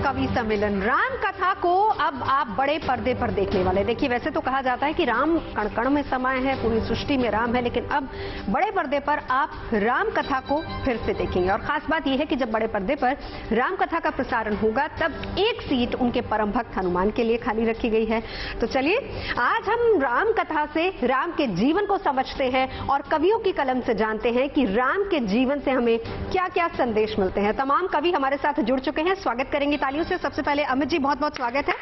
कवि सम्मेलन राम कथा को अब आप बड़े पर्दे पर देखने वाले। देखिए, वैसे तो कहा जाता है कि राम कण कण में समाये हैं, पूरी सृष्टि में राम है, लेकिन अब बड़े पर्दे पर आप राम कथा को फिर से देखेंगे। और खास बात यह है कि जब बड़े पर्दे पर राम कथा का प्रसारण होगा तब एक सीट उनके परम भक्त हनुमान के लिए खाली रखी गई है। तो चलिए आज हम राम कथा से राम के जीवन को समझते हैं और कवियों की कलम से जानते हैं कि राम के जीवन से हमें क्या क्या संदेश मिलते हैं। तमाम कवि हमारे साथ जुड़ चुके हैं, स्वागत करेंगे तालियों से। सबसे पहले अमित जी, बहुत बहुत स्वागत है।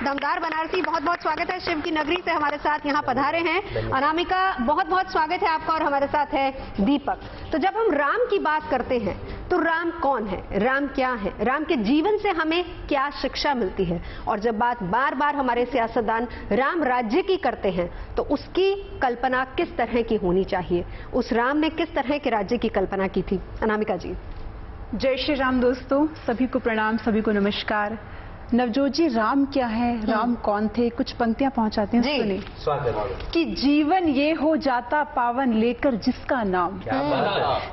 दमदार बनारसी, बहुत बहुत स्वागत है, शिव की नगरी से हमारे साथ यहाँ पधारे हैं। अनामिका, बहुत बहुत स्वागत है आपका। और हमारे साथ है दीपक। तो जब हम राम की बात करते हैं तो राम कौन है, राम क्या है, राम के जीवन से हमें क्या शिक्षा मिलती है, और जब बात बार बार हमारे सियासतदान राम राज्य की करते हैं तो उसकी कल्पना किस तरह की होनी चाहिए, उस राम ने किस तरह के राज्य की कल्पना की थी। अनामिका जी। जय श्री राम दोस्तों, सभी को प्रणाम, सभी को नमस्कार। नवजोत जी, राम क्या है, राम कौन थे, कुछ पंक्तियां पहुंचाते हैं, सुनिए। स्वागत। कि जीवन ये हो जाता पावन लेकर जिसका नाम,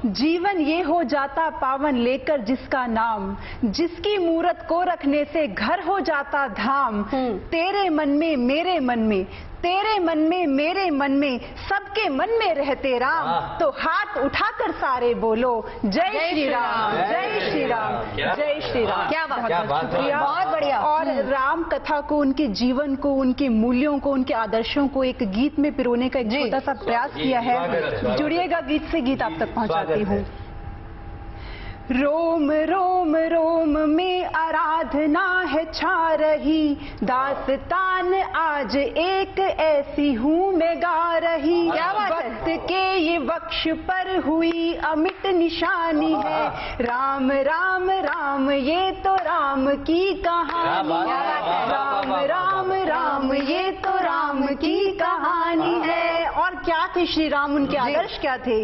जीवन ये हो जाता पावन लेकर जिसका नाम, जिसकी मूरत को रखने से घर हो जाता धाम। तेरे मन में मेरे मन में, तेरे मन में मेरे मन में, सबके मन में रहते राम। तो हाथ उठाकर सारे बोलो जय श्री राम, जय श्री राम, जय श्री राम। क्या बात, शुक्रिया, बहुत बढ़िया। और राम कथा को, उनके जीवन को, उनके मूल्यों को, उनके आदर्शों को एक गीत में पिरोने का एक छोटा सा प्रयास किया है। जुड़िएगा गीत से, गीत आप तक पहुंचाती हूँ। रोम रोम रोम में आराधना है छा रही, दास्तान आज एक ऐसी हूँ मैं गा रही। वक्त के ये वक्ष पर हुई अमिट निशानी है, राम राम राम ये तो राम की कहानी है। राम राम राम ये तो राम की कहानी है। और क्या थे श्री राम, उनके आदर्श क्या थे?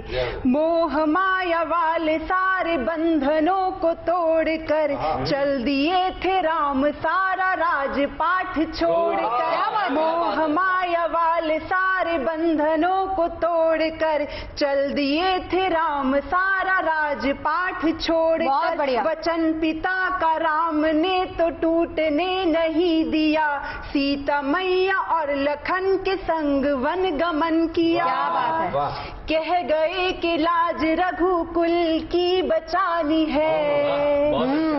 मोह माया वाले सारे बंधनों को तोड़कर चल दिए थे राम सारा राजपाठ छोड़कर। मोह माया वाले सारे बंधनों को तोड़कर चल दिए थे राम सारा राजपाठ छोड़कर। वचन पिता का राम ने तो टूटने नहीं दिया, सीता मैया और लखन के संग वन गमन किया। क्या बात है। कह गए कि लाज रघुकुल की बचानी है,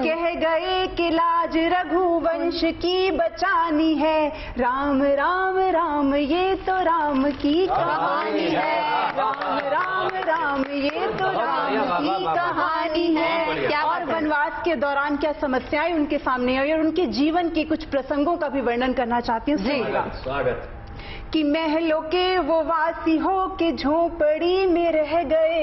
कह गए कि लाज रघुवंश की बचानी है। राम राम राम ये तो राम की कहानी है, राम राम राम ये तो राम की कहानी है। क्या और वनवास के दौरान क्या समस्याएं उनके सामने आई और उनके जीवन के कुछ प्रसंगों का भी वर्णन करना चाहती हूँ। स्वागत। कि महलों के वो वासी हो के झोपड़ी में रह गए,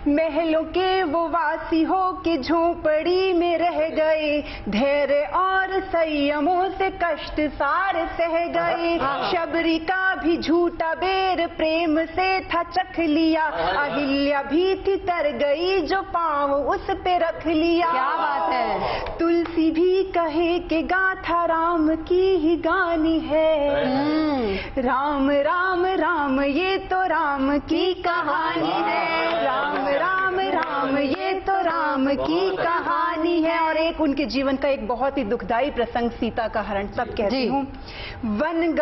महलों के वो वासी हो के झोपड़ी में रह गए, धैर्य और संयमों से कष्ट सार सह गए। शबरी का भी झूठा बेर प्रेम से था चख लिया, अहिल्या भी थी तर गई जो पाँव उस पे रख लिया। क्या बात है। तुलसी भी कहे कि गाथा राम की ही गानी है, राम राम राम ये तो राम की कहानी है, राम राम राम ये तो राम की कहानी है। और एक उनके जीवन का एक बहुत ही दुखदाई प्रसंग, सीता का हरण। सब कहती हूँ। वन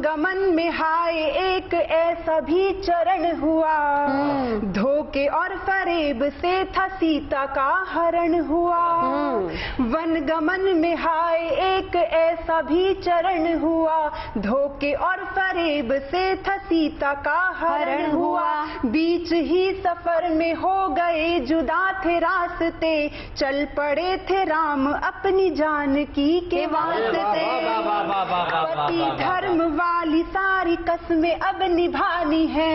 गमन में हाय एक ऐसा भी चरण हुआ, धोखे और फरेब से था सीता का हरण हुआ। वन गमन में हाय एक ऐसा भी चरण हुआ, धोखे और फरेब से था सीता का हरण हुआ। बीच ही सफर में हो गए जुदा थे रास्ते, चल पड़े थे राम अपनी जानकी के वास्ते। पति धर्म वाली सारी कस्में अब निभानी है,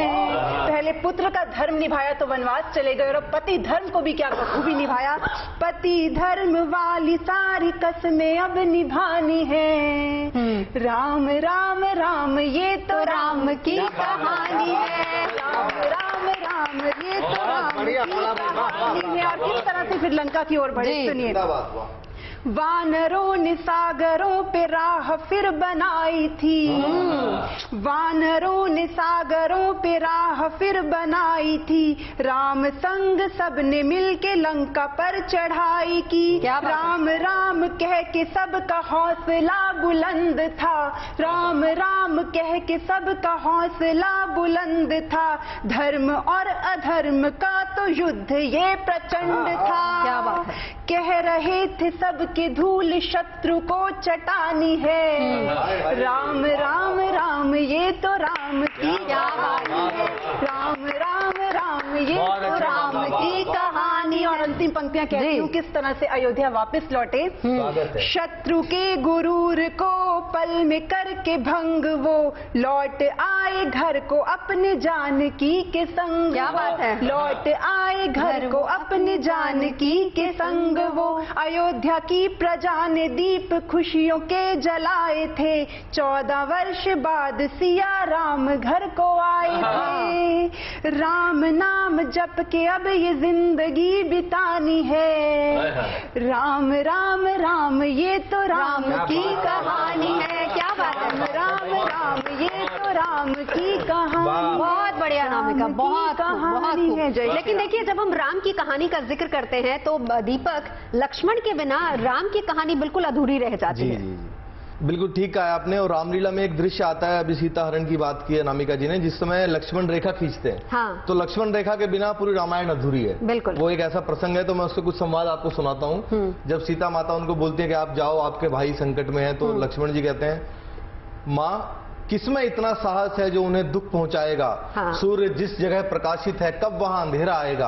पहले पुत्र का धर्म निभाया तो वनवास चले गए और पति धर्म को भी क्या बखूबी निभाया। पति धर्म वाली सारी कस्में अब निभानी है, राम राम राम ये तो राम की कहानी है, राम राम राम ये तो राम की कहानी है। और किस तरह से फिर लंका की ओर बढ़े, सुनिए। वानरों ने सागरों पे राह फिर बनाई थी, वानरों ने सागरों पे राह फिर बनाई थी, राम संग सबने मिलके लंका पर चढ़ाई की। राम राम कह के सबका हौसला बुलंद था, राम राम कह के सबका हौसला बुलंद था, धर्म और अधर्म का तो युद्ध ये प्रचंड था। क्या बात है। कह रहे थे सबके धूल शत्रु को चटानी है, राम राम राम ये तो राम की कहानी है, राम राम राम ये तो राम की कहानी। और अंतिम पंक्तियां कहती हूँ किस तरह से अयोध्या वापस लौटे। शत्रु के गुरूर को पल में करके भंग वो लौट आए घर को अपने जानकी के संग। क्या बात है। लौट आए घर को अपने जानकी के संग वो, अयोध्या की प्रजा ने दीप खुशियों के जलाए थे, 14 वर्ष बाद सिया राम घर को आए थे। राम नाम जप के अब ये जिंदगी बितानी है, राम राम राम ये तो राम की कहानी है। क्या बात है। राम राम ये तो राम की कहानी। बहुत बढ़िया अनामिका, बहुत कहानी है। लेकिन देखिए, जब हम राम की कहानी का जिक्र करते हैं तो दीपक, लक्ष्मण के बिना राम की कहानी बिल्कुल अधूरी रह जाती है। जी, बिल्कुल ठीक कहा आपने। और रामलीला में एक दृश्य आता है, अभी सीता हरण की बात की है अनामिका जी ने, जिस समय लक्ष्मण रेखा खींचते हैं। हाँ। तो लक्ष्मण रेखा के बिना पूरी रामायण अधूरी है। बिल्कुल। वो एक ऐसा प्रसंग है, तो मैं उससे कुछ संवाद आपको सुनाता हूँ। जब सीता माता उनको बोलती है कि आप जाओ, आपके भाई संकट में है, तो लक्ष्मण जी कहते हैं, माँ किसमें इतना साहस है जो उन्हें दुख पहुंचाएगा। हाँ। सूर्य जिस जगह प्रकाशित है कब वहां अंधेरा आएगा।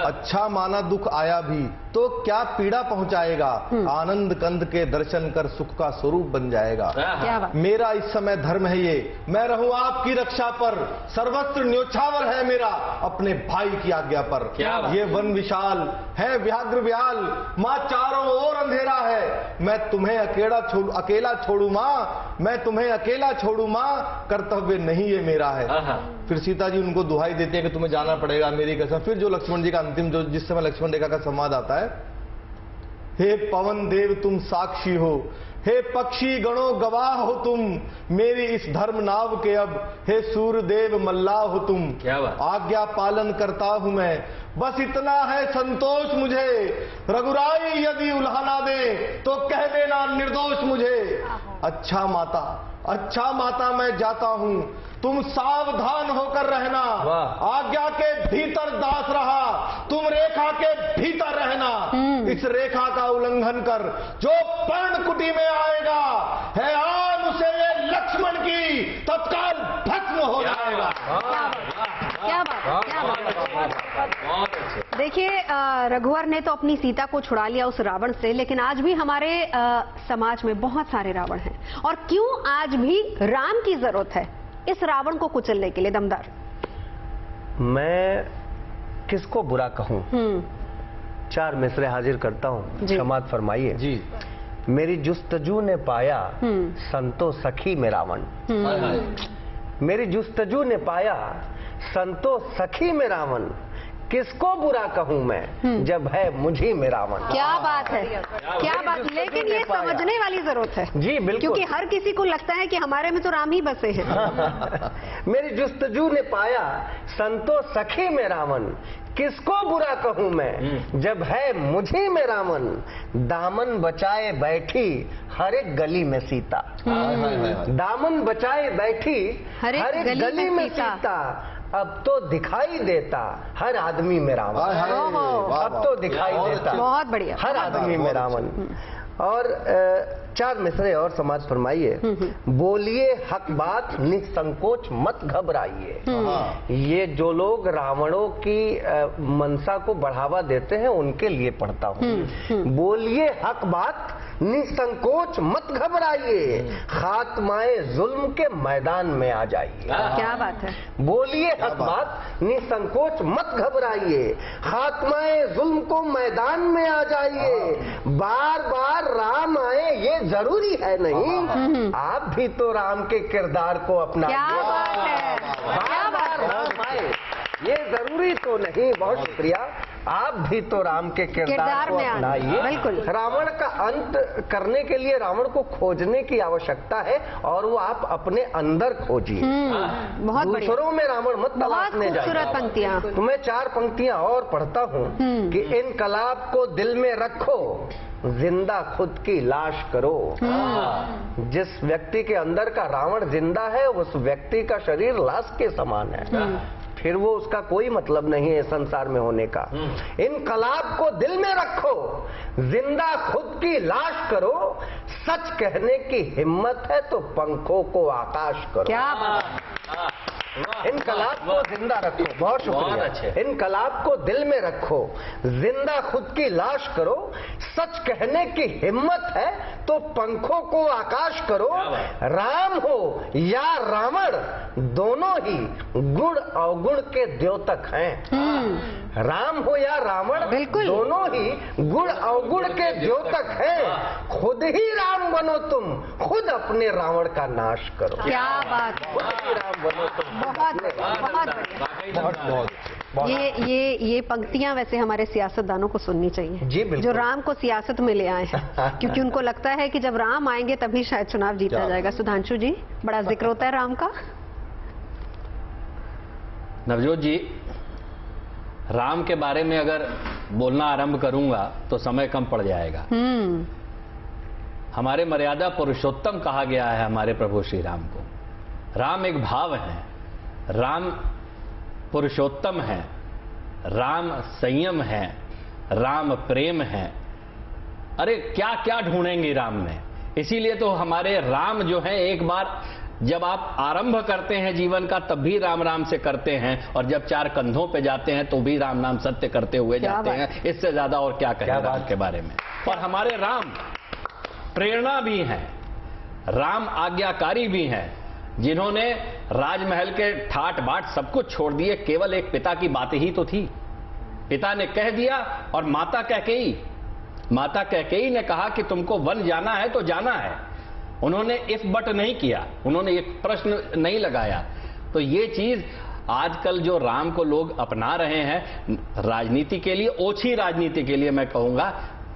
अच्छा माना दुख आया भी तो क्या पीड़ा पहुंचाएगा। आनंद कंद के दर्शन कर सुख का स्वरूप बन जाएगा। क्या बात। मेरा इस समय धर्म है ये, मैं रहूं आपकी रक्षा पर, सर्वत्र न्योछावर है मेरा अपने भाई की आज्ञा पर। ये वन विशाल है व्याघ्र व्याल, माँ चारों ओर अंधेरा है, मैं तुम्हें अकेला छोड़ू माँ, मैं तुम्हें अकेला छोड़ू माँ, कर्तव्य नहीं ये मेरा है। फिर सीता जी उनको दुहाई देती है कि तुम्हें जाना पड़ेगा, मेरी कसम। फिर जो लक्ष्मण जी का अंतिम, जो जिस समय लक्ष्मण रेखा का संवाद आता है, हे पवन देव तुम साक्षी हो, हे पक्षी गणों गवाह हो तुम, मेरी इस धर्म नाव के अब, हे सूर्य देव मल्लाह हो तुम। आज्ञा पालन करता हूं मैं, बस इतना है संतोष मुझे, रघुराई यदि उल्हाना दे तो कह देना निर्दोष मुझे। अच्छा माता मैं जाता हूं, तुम सावधान होकर रहना, आज्ञा के भीतर दास रहा, तुम रेखा के भीतर रहना। इस रेखा का उल्लंघन कर जो पर्णकुटी में आएगा, है आन उसे ये लक्ष्मण की तत्काल भस्म हो जाएगा। क्या बात। देखिए, रघुवर ने तो अपनी सीता को छुड़ा लिया उस रावण से, लेकिन आज भी हमारे समाज में बहुत सारे रावण हैं। और क्यों आज भी राम की जरूरत है इस रावण को कुचलने के लिए? दमदार। मैं किसको बुरा कहूं, 4 मिसरे हाजिर करता हूं, क्षमा फरमाइए जी। मेरी जुस्तजू ने पाया संतो सखी में रावण, मेरी जुस्तजू ने पाया संतो सखी में रावण, किसको बुरा कहूं मैं जब है मुझी में रावण। क्या बात है, क्या बात। लेकिन ये समझने वाली जरूरत है जी, बिल्कुल, क्योंकि हर किसी को लगता है कि हमारे में तो राम ही बसे हैं। मेरी जुस्तजू ने पाया संतो सखी में रावण, किसको बुरा कहूं मैं जब है मुझी में रावण। दामन बचाए बैठी हर एक गली में सीता, दामन बचाए बैठी हर एक गली में सीता, अब तो दिखाई देता हर आदमी में रावण, अब तो दिखाई देता बहुत बढ़िया हर आदमी में रावण। और 4 मिसरे और समाज फरमाइए। बोलिए हक बात निसंकोच मत घबराइए। ये जो लोग रावणों की मनसा को बढ़ावा देते हैं उनके लिए पढ़ता हूँ। बोलिए हक बात निसंकोच मत घबराइए, खात्माए जुल्म के मैदान में आ जाइए। क्या बात है। बोलिए हक बात निसंकोच मत घबराइए, खात्माए जुल्म को मैदान में आ जाइए। बार बार राम आए ये जरूरी है नहीं, आप भी तो राम के किरदार को अपना। क्या बात है। बार बार राम आए ये जरूरी तो नहीं। बहुत शुक्रिया। आप भी तो राम के किरदार को में अपनाइए। बिल्कुल। रावण का अंत करने के लिए रावण को खोजने की आवश्यकता है और वो आप अपने अंदर खोजिए। बहुत बढ़िया, दूसरों में रावण मत बहुत तलाशने खूबसूरत जाइए। पंक्तियां। तो मैं 4 पंक्तियां और पढ़ता हूँ कि इनकलाब को दिल में रखो, जिंदा खुद की लाश करो। जिस व्यक्ति के अंदर का रावण जिंदा है उस व्यक्ति का शरीर लाश के समान है, फिर वो उसका कोई मतलब नहीं है संसार में होने का। इनकलाब को दिल में रखो, जिंदा खुद की लाश करो, सच कहने की हिम्मत है तो पंखों को आकाश करो। क्या बात। इनकलाब को जिंदा रखो, बहुत शुक्रिया। इनकलाब को दिल में रखो, जिंदा खुद की लाश करो, सच कहने की हिम्मत है तो पंखों को आकाश करो। राम हो या रावण दोनों ही गुण अवगुण के द्योतक हैं। राम हो या रावण बिल्कुल। दोनों ही गुण अवगुण के द्योतक हैं। खुद ही राम बनो तुम, खुद अपने रावण का नाश करो। क्या बात। खुद ही राम बनो तुम। बहुत बढ़िया। ये पंक्तियां वैसे हमारे सियासतदानों को सुननी चाहिए, जी बिल्कुल। जो राम को सियासत में ले आए हैं, क्योंकि उनको लगता है कि जब राम आएंगे तभी शायद चुनाव जीता जाएगा। सुधांशु जी, बड़ा जिक्र होता है राम का। नवजोत जी, राम के बारे में अगर बोलना आरंभ करूंगा तो समय कम पड़ जाएगा। हमारे मर्यादा पुरुषोत्तम कहा गया है हमारे प्रभु श्री राम को। राम एक भाव है, राम पुरुषोत्तम है, राम संयम है, राम प्रेम है। अरे क्या क्या ढूंढेंगे राम में। इसीलिए तो हमारे राम जो है, एक बार जब आप आरंभ करते हैं जीवन का तब भी राम राम से करते हैं, और जब 4 कंधों पे जाते हैं तो भी राम नाम सत्य करते हुए जाते हैं। इससे ज्यादा और क्या कहें राम के बारे में। और हमारे राम प्रेरणा भी हैं, राम आज्ञाकारी भी हैं, जिन्होंने राजमहल के ठाट बाट सब कुछ छोड़ दिए। केवल एक पिता की बात ही तो थी, पिता ने कह दिया। और माता कैकेयी ने कहा कि तुमको वन जाना है तो जाना है। उन्होंने इफ बट नहीं किया, उन्होंने एक प्रश्न नहीं लगाया। तो ये चीज आजकल जो राम को लोग अपना रहे हैं राजनीति के लिए, ओछी राजनीति के लिए मैं कहूंगा,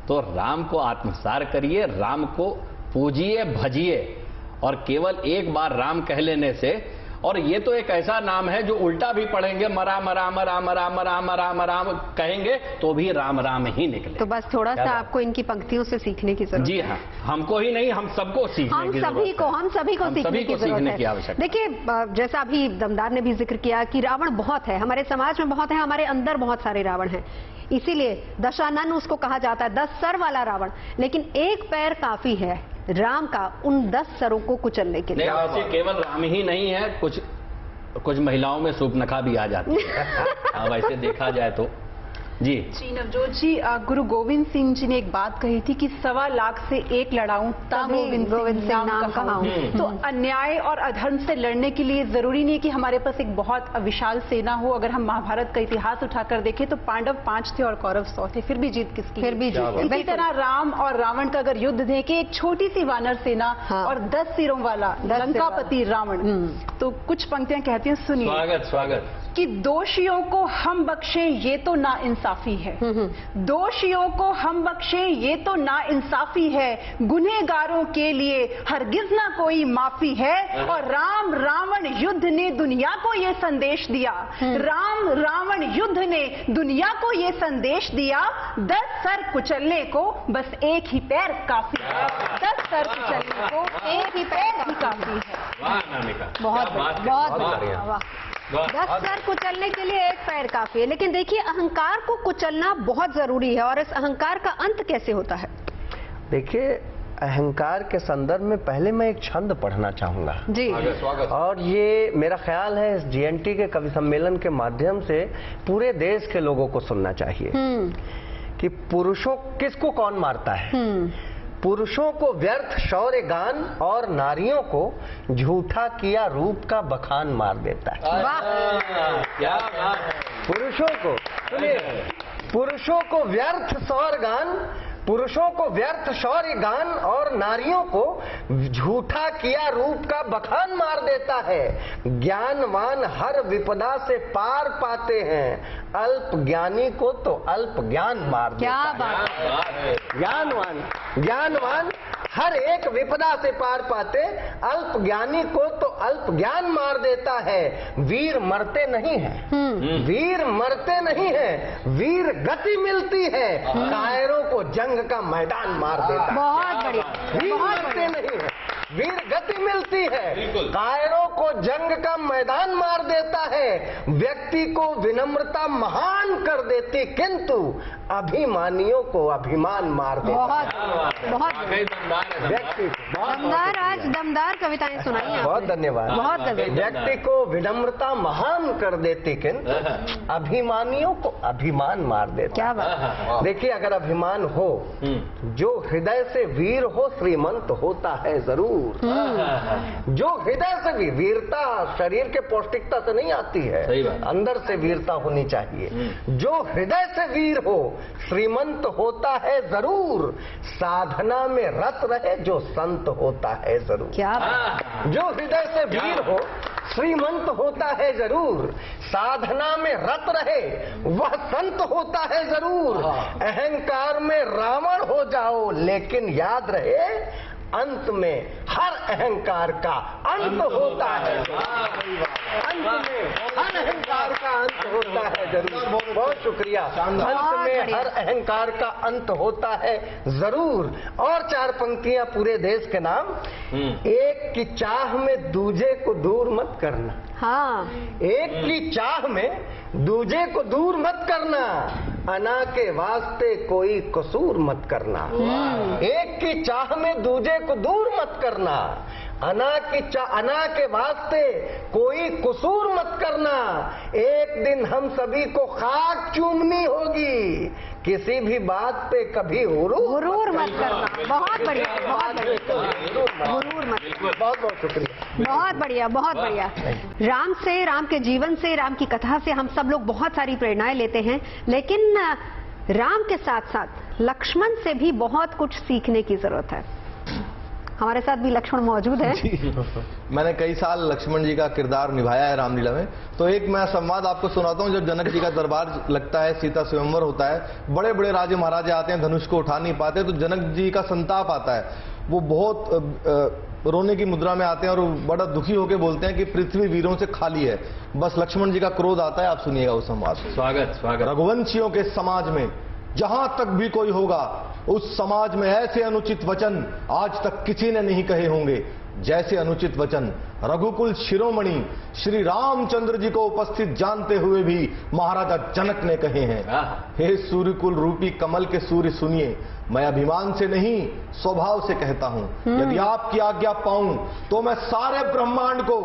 तो राम को आत्मसार करिए, राम को पूजिए, भजिए। और केवल एक बार राम कह लेने से, और ये तो एक ऐसा नाम है जो उल्टा भी पढ़ेंगे, मरा मरा मरा मरा मरा मरा मरा कहेंगे तो भी राम राम ही निकले। तो बस थोड़ा सा आपको इनकी पंक्तियों से सीखने की जरूरत है। जी हाँ, हमको ही नहीं, हम सबको सीखने की जरूरत है। हम सभी को सीखने की जरूरत है। देखिए, जैसा अभी दमदार ने भी जिक्र किया कि रावण बहुत है, हमारे समाज में बहुत है, हमारे अंदर बहुत सारे रावण हैं। इसीलिए दशानन उसको कहा जाता है, 10 सर वाला रावण। लेकिन एक पैर काफी है राम का उन 10 सरों को कुचलने के लिए। वैसे केवल राम ही नहीं है, कुछ महिलाओं में सूर्पनखा भी आ जाती है। वैसे देखा जाए तो जी नवजोत जी, गुरु गोविंद सिंह जी ने एक बात कही थी कि 1.25 लाख से 1 लड़ाऊं तब गोविंद सिंह नाम कहाऊं। तो अन्याय और अधर्म से लड़ने के लिए जरूरी नहीं कि हमारे पास एक बहुत विशाल सेना हो। अगर हम महाभारत का इतिहास उठाकर देखें तो पांडव 5 थे और कौरव 100 थे, फिर भी जीत किसकी? फिर भी जीत। इसी तरह राम और रावण का अगर युद्ध देखें, एक छोटी सी वानर सेना और 10 सिरों वाला लंकापति रावण। तो कुछ पंक्तियां कहती हैं, सुनिए। स्वागत कि दोषियों को हम बख्शें ये तो नाइंसाफी है, दोषियों को हम बख्शें ये तो नाइंसाफी है, गुनहगारों के लिए हरगिज ना कोई माफी है। और राम रावण युद्ध ने दुनिया को ये संदेश दिया, राम रावण युद्ध ने दुनिया को ये संदेश दिया, 10 सर कुचलने को बस एक ही पैर काफी है, 10 सर कुचलने को एक ही पैर ही काफी है। बहुत बढ़िया। 10 सर कुचलने के लिए एक पैर काफी है। लेकिन देखिए, अहंकार को कुचलना बहुत जरूरी है, और इस अहंकार का अंत कैसे होता है? देखिए, अहंकार के संदर्भ में पहले मैं एक छंद पढ़ना चाहूंगा जी। और ये मेरा ख्याल है इस जीएनटी के कवि सम्मेलन के माध्यम से पूरे देश के लोगों को सुनना चाहिए कि पुरुषों किसको कौन मारता है। पुरुषों को व्यर्थ शौर्य गान और नारियों को झूठा किया रूप का बखान मार देता है। क्या पुरुषों को, सुनिए, पुरुषों को व्यर्थ शौर्य गान पुरुषों को व्यर्थ शौर्य गान और नारियों को झूठा किया रूप का बखान मार देता है। ज्ञानवान हर विपदा से पार पाते हैं, अल्प ज्ञानी को तो अल्प ज्ञान मार देता है। क्या बात है। ज्ञानवान हर एक विपदा से पार पाते, अल्प ज्ञानी को तो अल्प ज्ञान मार देता है। वीर मरते नहीं हैं, वीर मरते नहीं हैं, वीर गति मिलती है, कायरों को जंग का मैदान मार देता है। बहुत बढ़िया, वीर बहुत मरते बढ़िया। नहीं है, वीर गति मिलती है, कायरों को जंग का मैदान मार देता है। व्यक्ति को विनम्रता महान कर देती, किंतु अभिमानियों को अभिमान मार देता बहुत बहुत व्यक्ति। दमदार, आज दमदार कविताएं सुनाई हैं बहुत आपने। धन्यवाद। बहुत गजब। व्यक्ति को विनम्रता महान कर देती, किंतु अभिमानियों को अभिमान मार देता। क्या बात। देखिए, अगर अभिमान हो, जो हृदय से वीर हो श्रीमंत होता है जरूर। जो हृदय से भी, वीरता शरीर के पौष्टिकता से नहीं आती है, अंदर से वीरता होनी चाहिए। जो हृदय से वीर हो श्रीमंत होता है जरूर, साधना में रत रहे जो संत होता है जरूर। क्या बात। जो हृदय से वीर हो श्रीमंत होता है जरूर, साधना में रत रहे वह संत होता है जरूर। अहंकार में रावण हो जाओ, लेकिन याद रहे अंत में हर अहंकार का अंत होता है। अंत में हर अहंकार का अंत होता है जरूर। बहुत शुक्रिया। अंत में हर अहंकार का अंत होता है जरूर। और 4 पंक्तियां पूरे देश के नाम। एक की चाह में दूजे को दूर मत करना। हाँ, एक की चाह में दूजे को दूर मत करना, अना के वास्ते कोई कसूर मत करना। एक की चाह में दूजे को दूर मत करना, अना के वास्ते कोई कसूर मत करना। एक दिन हम सभी को खाक चूमनी होगी, किसी भी बात पे कभी गुरूर मत करना। बहुत बढ़िया, बहुत बढ़िया। गुरूर मत। बहुत बहुत शुक्रिया। बहुत बढ़िया, बहुत बढ़िया। राम से, राम के जीवन से, राम की कथा से हम सब लोग बहुत सारी प्रेरणाएं लेते हैं, लेकिन राम के साथ साथ लक्ष्मण से भी बहुत कुछ सीखने की जरूरत है। हमारे साथ भी लक्ष्मण मौजूद है। मैंने कई साल लक्ष्मण जी का किरदार निभाया है रामलीला में। तो एक मैं संवाद आपको सुनाता हूँ। जब जनक जी का दरबार लगता है, सीता स्वयंवर होता है, बड़े बड़े राजे महाराजे आते हैं, धनुष को उठा नहीं पाते, तो जनक जी का संताप आता है। वो बहुत रोने की मुद्रा में आते हैं और बड़ा दुखी होकर बोलते हैं कि पृथ्वी वीरों से खाली है। बस लक्ष्मण जी का क्रोध आता है। आप सुनिएगा वो संवाद। स्वागत। रघुवंशियों के समाज में जहां तक भी कोई होगा, उस समाज में ऐसे अनुचित वचन आज तक किसी ने नहीं कहे होंगे जैसे अनुचित वचन रघुकुल शिरोमणि श्री रामचंद्र जी को उपस्थित जानते हुए भी महाराजा जनक ने कहे हैं। हे सूर्यकुल रूपी कमल के सूर्य सुनिए, मैं अभिमान से नहीं स्वभाव से कहता हूं, यदि आपकी आज्ञा पाऊं तो मैं सारे ब्रह्मांड को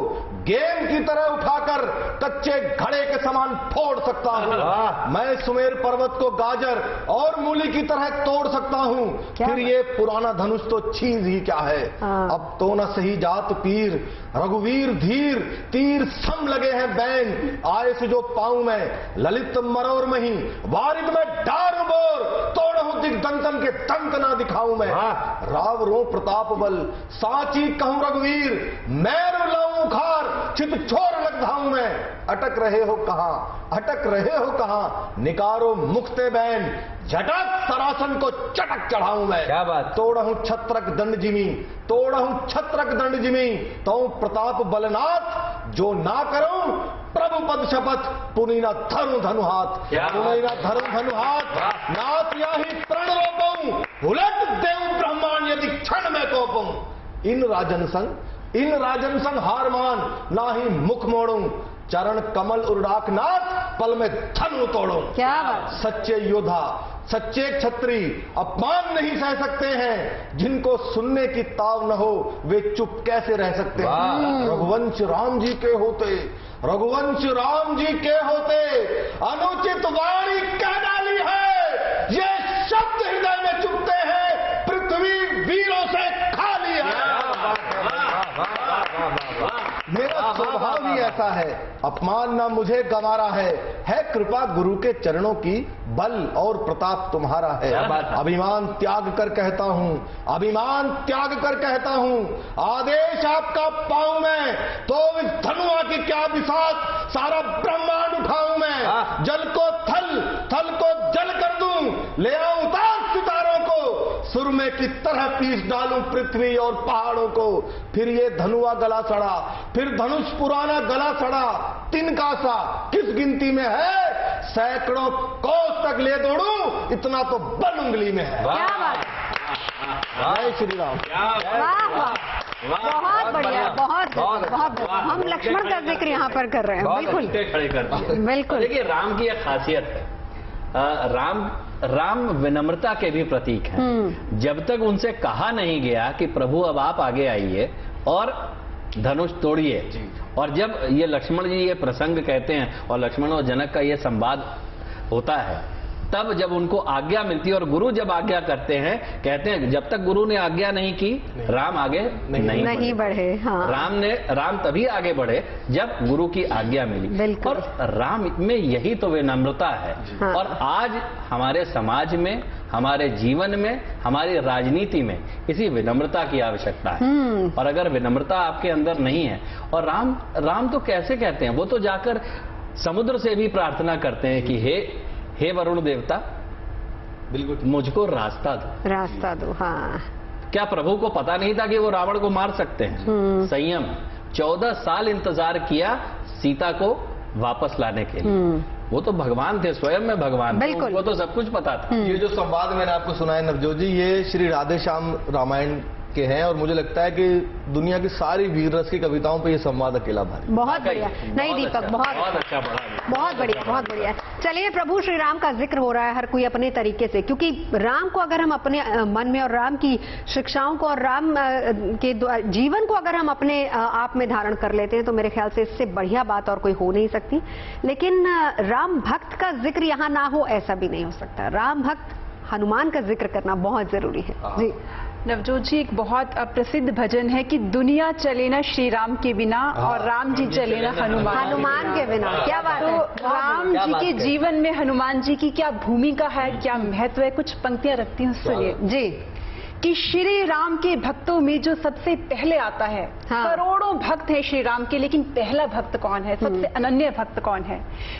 गेंद की तरह उठाकर कच्चे घड़े के समान फोड़ सकता हूं। मैं सुमेर पर्वत को गाजर और मूली की तरह तोड़ सकता हूं। फिर ये पुराना धनुष तो चीज ही क्या है। अब तो न सही जात पीर रघुवीर धीर, तीर सम लगे हैं बैन, आए से जो पाऊं मैं ललित मरोर मही, वारिद में डार बोर, तोड़हूं दिग्दंतन के दंत ना दिखाऊं मैं। राव रो प्रताप बल साची कहूं रघुवीर, मैर लाऊं उखार चित छोर लग धाऊं मैं। अटक रहे हो कहां, अटक रहे हो कहां, निकारो मुखते बैन, झटक सरासन को चटक चढ़ाऊं मैं। क्या बात। तोड़हूं छत्रक दंड जिमी, तोड़हूं छत्रक दंड जिमी, तो प्रताप बलनाथ जो ना करूं प्रभु पद शपथ, पुनीना धरु धनु हाथ, पुनीना धरु धनु हाथ, नाथ याही प्रण रोपऊं, उलट देव ब्रह्मांड यदि क्षण में कोपऊं। इन राजन संग हार मान, ना ही मुख मोड़ूं, चरण कमल उर्डाक नाथ, पल में धनु तोड़ूं। क्या बात। सच्चे योद्धा, सच्चे क्षत्रि अपमान नहीं सह सकते हैं, जिनको सुनने की ताव न हो वे चुप कैसे रह सकते हैं। रघुवंश राम जी के होते, रघुवंश राम जी के होते, अनुचित वाणी कह डाली है, ये शब्द हृदय में चुभते हैं, पृथ्वी वीरों से खाली है। मेरा स्वभाव ही ऐसा है, अपमान ना मुझे गंवारा है कृपा गुरु के चरणों की बल और प्रताप तुम्हारा है। अभिमान त्याग कर कहता हूं, अभिमान त्याग कर कहता हूं, आदेश आपका पाऊं मैं तो इस धनुआ की क्या बिसात, सारा ब्रह्मांड उठाऊं मैं, जल को थल, थल को जल कर दूं, ले आऊं ताज सितारों को, सुरमे की तरह पीस डालूं पृथ्वी और पहाड़ों को। फिर ये धनुआ गला सड़ा, फिर धनुष पुराना गला सड़ा, तिनका सा किस गिनती में है, सैकड़ों कोस तक ले दौड़ूं, इतना तो बल उंगली में है। क्या बात, जय श्री राम। वाह वाह, बहुत बढ़िया, बहुत बहुत। हम लक्ष्मण का जिक्र यहाँ पर कर रहे हैं। बिल्कुल खड़े कर दिए। बिल्कुल। देखिए राम की एक खासियत है, राम विनम्रता के भी प्रतीक हैं। जब तक उनसे कहा नहीं गया कि प्रभु अब आप आगे आइए और धनुष तोड़िए, और जब ये लक्ष्मण जी ये प्रसंग कहते हैं और लक्ष्मण और जनक का ये संवाद होता है, तब जब उनको आज्ञा मिलती है और गुरु जब आज्ञा करते हैं, कहते हैं जब तक गुरु ने आज्ञा नहीं की राम आगे नहीं बढ़े। हाँ। राम तभी आगे बढ़े जब गुरु की आज्ञा मिली। और राम में यही तो विनम्रता है। हाँ। और आज हमारे समाज में, हमारे जीवन में, हमारी राजनीति में इसी विनम्रता की आवश्यकता है। और अगर विनम्रता आपके अंदर नहीं है, और राम तो कैसे कहते हैं, वो तो जाकर समुद्र से भी प्रार्थना करते हैं कि हे वरुण देवता, बिल्कुल मुझको रास्ता दो। हाँ। क्या प्रभु को पता नहीं था कि वो रावण को मार सकते हैं? संयम, 14 साल इंतजार किया सीता को वापस लाने के लिए। वो तो भगवान थे, स्वयं में भगवान थे, उनको तो सब कुछ पता था। ये जो संवाद मैंने आपको सुनाया नवजोत जी, ये श्री राधे श्याम रामायण के हैं, और मुझे लगता है कि दुनिया की सारी वीर रस की कविताओं पे ये संवाद अकेला भारी। बहुत बढ़िया। नहीं दीपक, बहुत अच्छा, बहुत बढ़िया, बहुत बढ़िया। चलिए, प्रभु श्री राम का जिक्र हो रहा है, हर कोई अपने तरीके से, क्योंकि राम को अगर हम अपने मन में, और राम की शिक्षाओं को और राम के जीवन को अगर हम अपने आप में धारण कर लेते हैं, तो मेरे ख्याल से इससे बढ़िया बात और कोई हो नहीं सकती। लेकिन राम भक्त का जिक्र यहाँ ना हो, ऐसा भी नहीं हो सकता। राम भक्त हनुमान का जिक्र करना बहुत जरूरी है। जी नवजोत जी, एक बहुत प्रसिद्ध भजन है कि दुनिया चले ना श्री राम के बिना और राम जी चले ना हनुमान के बिना। क्या बात है। तो राम जी के जीवन में हनुमान जी की क्या भूमिका है, क्या महत्व है, कुछ पंक्तियां रखती हूँ, सुनिए जी। कि श्री राम के भक्तों में जो सबसे पहले आता है, हाँ। करोड़ों भक्त हैं श्री राम के, लेकिन पहला भक्त कौन है, सबसे अनन्य भक्त कौन है?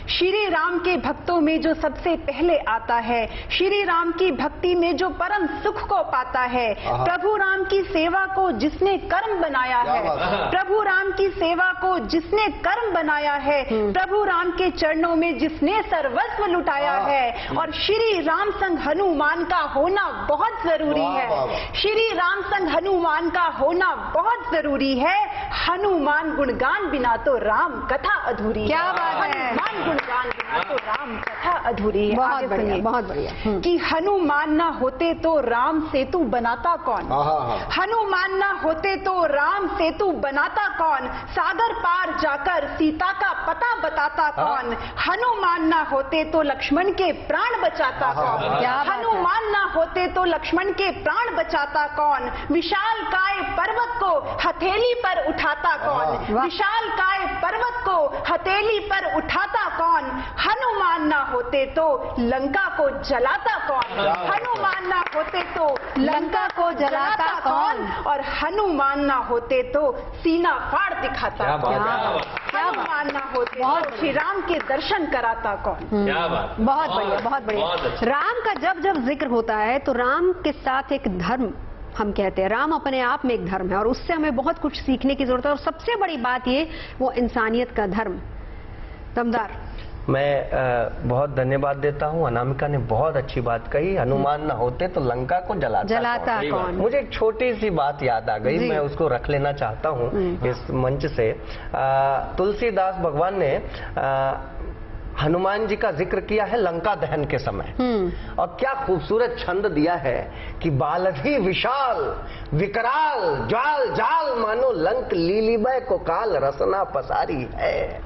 श्री राम के भक्तों में जो सबसे पहले आता है, श्री राम की भक्ति में जो परम सुख को पाता है, प्रभु राम की सेवा को जिसने कर्म बनाया है, प्रभु राम की सेवा को जिसने कर्म बनाया है, प्रभु राम के चरणों में जिसने सर्वस्व लुटाया है, और श्री राम संग हनुमान का होना बहुत जरूरी है। श्री राम संग हनुमान का होना बहुत जरूरी है। हनुमान गुणगान बिना तो राम कथा अधूरी है। क्या बात है। हनुमान गुणगान बिना तो राम कथा अधूरी है। बहुत बढ़िया, बहुत बढ़िया। कि हनुमान ना होते तो राम सेतु बनाता कौन? हनुमान ना होते तो राम सेतु बनाता कौन? सागर पार जाकर सीता का पता बताता कौन? हनुमान ना होते तो लक्ष्मण के प्राण बचाता कौन? हनुमान ना होते तो लक्ष्मण के प्राण बचाता कौन? विशाल काय पर्वत को हथेली पर उठाता कौन? विशाल काय पर्वत को हथेली पर उठाता कौन? हनुमान ना होते तो लंका को जलाता कौन? हनुमान ना होते तो लंका को जलाता कौन? और हनुमान ना होते तो सीना फाड़ दिखाता कौन? हनुमान ना होते तो श्री राम के दर्शन कराता कौन? क्या बात। बहुत बढ़िया, बहुत बढ़िया। राम का जब जब जिक्र होता है तो राम के साथ एक धर्म, हम कहते हैं राम अपने आप में एक धर्म है, और उससे हमें बहुत कुछ सीखने की जरूरत है। और सबसे बड़ी बात ये, वो इंसानियत का धर्म। दमदार। मैं बहुत धन्यवाद देता हूँ। अनामिका ने बहुत अच्छी बात कही। हनुमान ना होते तो लंका को जलाता कौन? मुझे एक छोटी सी बात याद आ गई, मैं उसको रख लेना चाहता हूँ इस मंच से। तुलसीदास भगवान ने हनुमान जी का जिक्र किया है लंका दहन के समय, और क्या खूबसूरत छंद दिया है कि बालधि विशाल विकराल ज्वाल जाल मानो लंक लीलीबय को काल रसना पसारी है।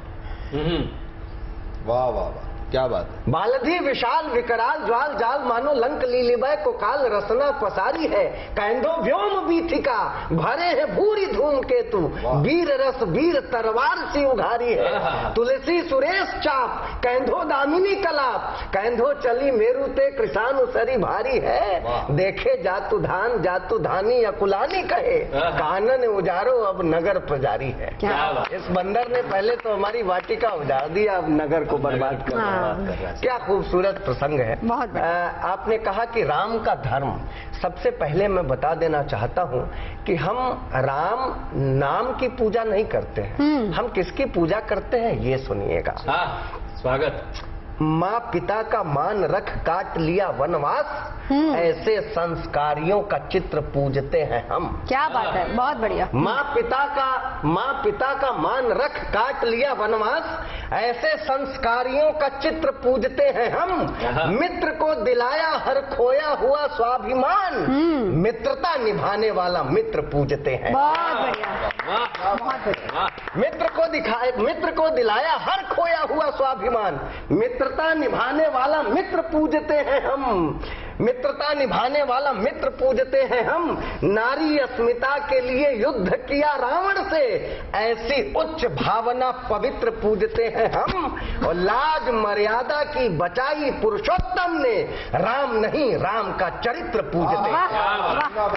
वाह वाह वाह। क्या बात है। बालधी विशाल विकराल ज्वाल जाल मानो लंक लीलिबय को काल रसना पसारी है। कैंधो व्योम बीथिका भरे है भूरी धूम केतु वीर रस वीर तरवार सी उघारी है। तुलसी सुरेश चाप कैंधो दामिनी कलाप कैंधो चली मेरु ते कृषानु सरी भारी है। देखे जातु धानी अकुलानी कहे कानन उजारो अब नगर प्रजारी है। इस बंदर ने पहले तो हमारी वाटिका उजाड़ दिया, अब नगर को बर्बाद कर रहा है। क्या खूबसूरत प्रसंग है। बहुत आपने कहा कि राम का धर्म, सबसे पहले मैं बता देना चाहता हूँ कि हम राम नाम की पूजा नहीं करते हैं। हम किसकी पूजा करते हैं ये सुनिएगा। स्वागत। माँ पिता का मान रख काट लिया वनवास ऐसे संस्कारियों का चित्र पूजते हैं हम। क्या बात है, बहुत बढ़िया। माँ पिता का मान रख काट लिया वनवास ऐसे संस्कारियों का चित्र पूजते हैं हम। मित्र को दिलाया हर खोया हुआ स्वाभिमान मित्रता निभाने वाला मित्र पूजते हैं। बहुत बढ़िया, बहुत बढ़िया। मित्र को दिलाया हर खोया हुआ स्वाभिमान मित्रता निभाने वाला मित्र पूजते हैं हम। मित्रता निभाने वाला मित्र पूजते हैं हम। नारी अस्मिता के लिए युद्ध किया रावण से ऐसी उच्च भावना पवित्र पूजते हैं हम। और लाज मर्यादा की बचाई पुरुषोत्तम ने राम नहीं राम का चरित्र पूजते हैं।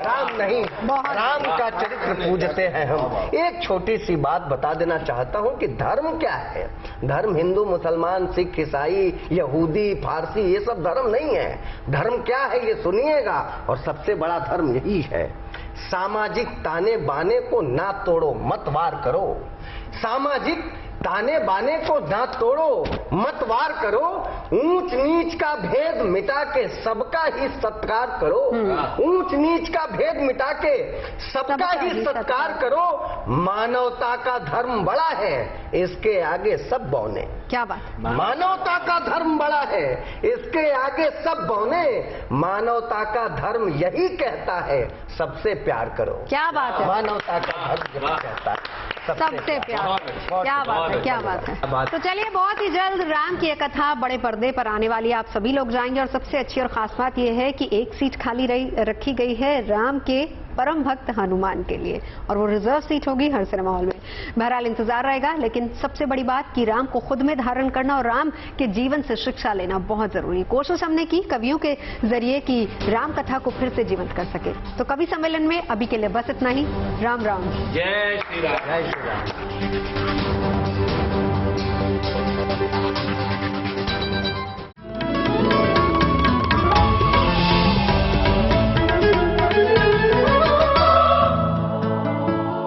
राम नहीं राम का चरित्र पूजते हैं हम। एक छोटी सी बात बता देना चाहता हूं कि धर्म क्या है। धर्म हिंदू मुसलमान सिख ईसाई यहूदी फारसी ये सब धर्म नहीं है। धर्म क्या है ये सुनिएगा। और सबसे बड़ा धर्म यही है, सामाजिक ताने बाने को ना तोड़ो मत वार करो। सामाजिक ताने बाने को ना तोड़ो मत वार करो। ऊंच नीच का भेद मिटा के सबका ही सत्कार करो। ऊंच नीच का भेद मिटा के सबका ही सत्कार करो। मानवता का धर्म बड़ा है इसके आगे सब बौने। क्या बात। मानवता का धर्म बड़ा है इसके आगे सब बौने। मानवता का धर्म यही कहता है सबसे प्यार करो। क्या बात है। मानवता का धर्म यही कहता है सबसे प्यार। क्या बात है, क्या बात है। तो चलिए, बहुत ही जल्द राम की एक कथा बड़े पर्दे पर आने वाली है। आप सभी लोग जाएंगे और सबसे अच्छी और खास बात यह है कि एक सीट खाली रखी गई है राम के परम भक्त हनुमान के लिए और वो रिजर्व सीट होगी हर सिनेमा हॉल में। बहरहाल इंतजार रहेगा, लेकिन सबसे बड़ी बात कि राम को खुद में धारण करना और राम के जीवन से शिक्षा लेना बहुत जरूरी। कोशिश हमने की कवियों के जरिए कि राम कथा को फिर से जीवंत कर सके। तो कवि सम्मेलन में अभी के लिए बस इतना ही। राम राम। जय श्री राम। जय श्री राम।